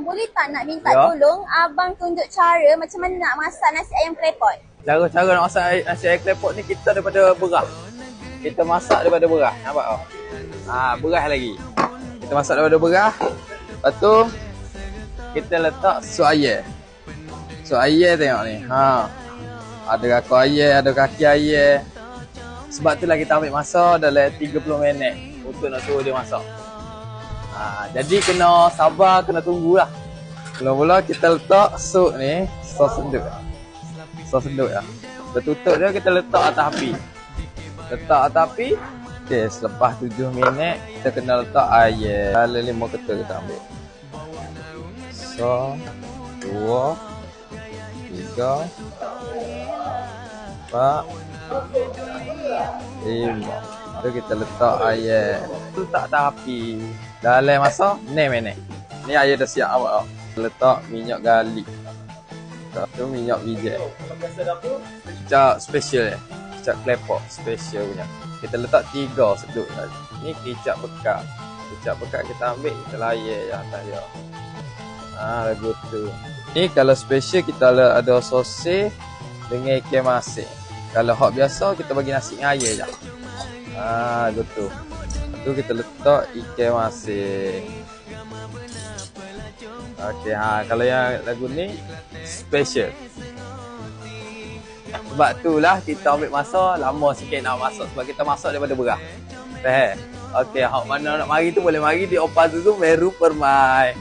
abang, boleh tak nak minta tolong abang tunjuk cara macam mana nak masak nasi ayam klepot? Cara nak masak nasi ayam klepot ni kita daripada beras. Kita masak daripada beras. Nampak tak? Beras lagi. Kita masak daripada beras. Lepas tu kita letak sup ayam. Sup ayam tengok ni. Ada rako ayam, ada kaki ayam. Sebab itulah kita ambil masa dalam 30 minit untuk nak suruh dia masak. Jadi kena sabar, kena tunggulah. Mula-mula kita letak sup ni, sos sedut. Sos sedut lah. Bertutup dia kita letak atas api. Letak atas api. Okay, selepas 7 minit kita kena letak air. Dalam 5 ketul kita ambil. 1, 2, 3, 4, 5. Tu kita letak air. Letak atas api. Dalam masa 6 minit. Ni air dah siap awak. Letak minyak garlic. Tu minyak biji. Kicap special kicap klepot special punya. Kita letak 3 sedut tadi. Ni kicap bekas. Kicap bekas kita ambil, kita layer je atas dia. Lagu tu. Ni kalau special kita ada sosis dengan ikan masin. Kalau hot biasa kita bagi nasi dengan air je. Lagu tu. Lepas tu kita letak ikan masin. Okey, kalau yang lagu ni special. Sebab itulah kita ambil masa lama sikit nak masak sebab kita masak daripada beras. Faham? Okey, hak mana nak mari tu boleh mari di Opa Zuzu Meru Permai.